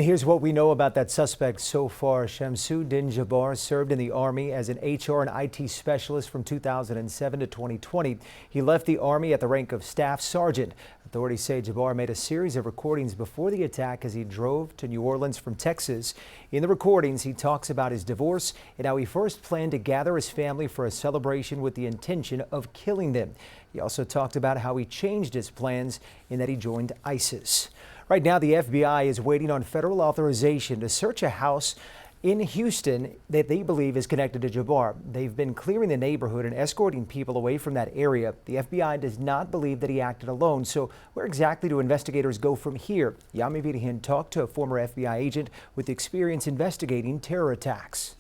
Here's what we know about that suspect so far. Shamsuddin Jabbar served in the Army as an HR and IT specialist from 2007 to 2020. He left the Army at the rank of Staff Sergeant. Authorities say Jabbar made a series of recordings before the attack as he drove to New Orleans from Texas. In the recordings, he talks about his divorce and how he first planned to gather his family for a celebration with the intention of killing them. He also talked about how he changed his plans and that he joined ISIS. Right now, the FBI is waiting on federal authorization to search a house in Houston that they believe is connected to Jabbar. They've been clearing the neighborhood and escorting people away from that area. The FBI does not believe that he acted alone. So where exactly do investigators go from here? Yami Bidihan talked to a former FBI agent with experience investigating terror attacks.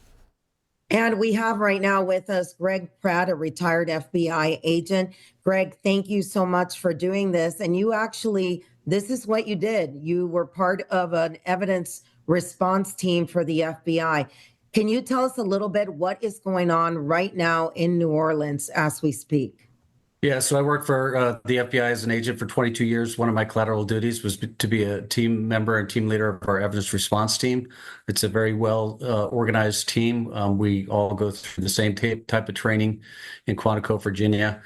And we have right now with us Greg Pratt, a retired FBI agent. Greg, thank you so much for doing this. And you actually, this is what you did. You were part of an evidence response team for the FBI. Can you tell us a little bit what is going on right now in New Orleans as we speak? Yeah, so I worked for the FBI as an agent for 22 years. One of my collateral duties was to be a team member and team leader of our evidence response team. It's a very well organized team. We all go through the same type of training in Quantico, Virginia.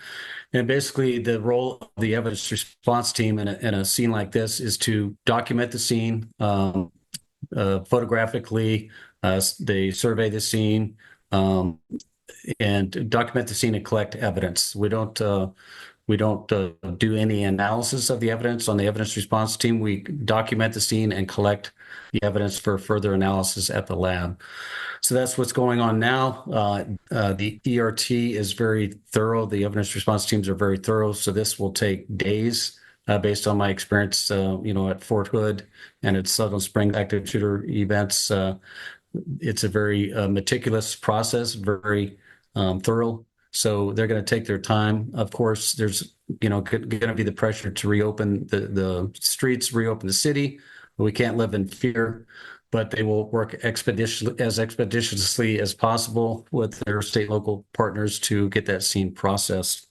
And basically, the role of the evidence response team in a scene like this is to document the scene photographically. They survey the scene. And document the scene and collect evidence. We don't do any analysis of the evidence on the evidence response team. We document the scene and collect the evidence for further analysis at the lab. So that's what's going on now. The ERT is very thorough. The evidence response teams are very thorough. So this will take days. Based on my experience, at Fort Hood and at Sutherland Springs active shooter events, it's a very meticulous process, very thorough. So they're going to take their time. Of course, there's going to be the pressure to reopen the streets, reopen the city. We can't live in fear, but they will work expeditiously as possible with their state and local partners to get that scene processed.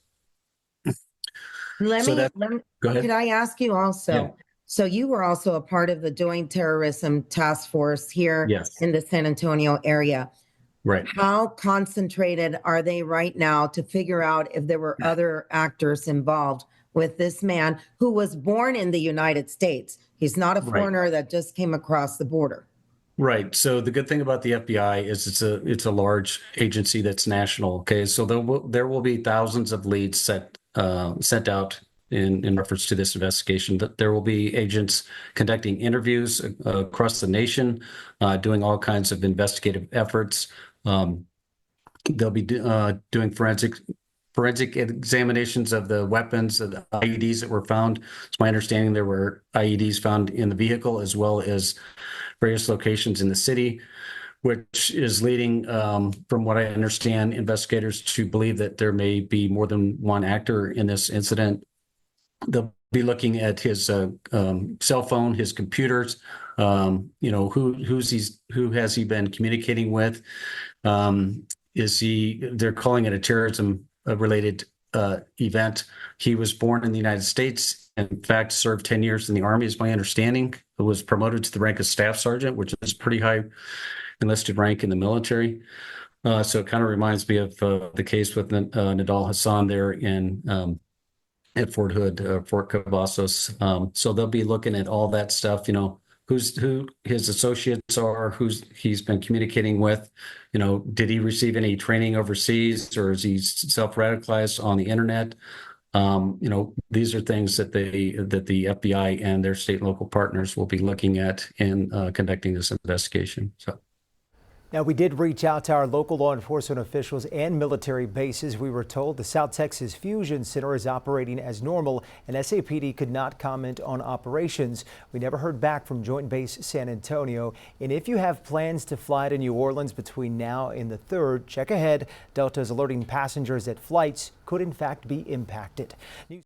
Could I ask you also? Yeah. So you were also a part of the Doing Terrorism Task Force here Yes. in the San Antonio area. Right. How concentrated are they right now to figure out if there were other actors involved with this man who was born in the United States? He's not a foreigner that just came across the border. Right. So the good thing about the FBI is it's a large agency that's national. Okay. So there will be thousands of leads sent out in reference to this investigation. That there will be agents conducting interviews across the nation, doing all kinds of investigative efforts. They'll be doing forensic examinations of the weapons, of the IEDs that were found. It's my understanding there were IEDs found in the vehicle as well as various locations in the city, which is leading, from what I understand, investigators to believe that there may be more than one actor in this incident. They'll be looking at his cell phone, his computers, who has he been communicating with? They're calling it a terrorism related event. He was born in the United States, in fact, served 10 years in the Army, is my understanding. He was promoted to the rank of Staff Sergeant, which is pretty high enlisted rank in the military. So it kind of reminds me of the case with Nadal Hassan there at Fort Hood, Fort Cavazos. So they'll be looking at all that stuff, who his associates are, who he's been communicating with, did he receive any training overseas, or is he self-radicalized on the internet? These are things that the FBI and their state and local partners will be looking at in conducting this investigation. So. Now, we did reach out to our local law enforcement officials and military bases. We were told the South Texas Fusion Center is operating as normal, and SAPD could not comment on operations. We never heard back from Joint Base San Antonio. And if you have plans to fly to New Orleans between now and the 3rd, check ahead. Delta is alerting passengers that flights could in fact be impacted.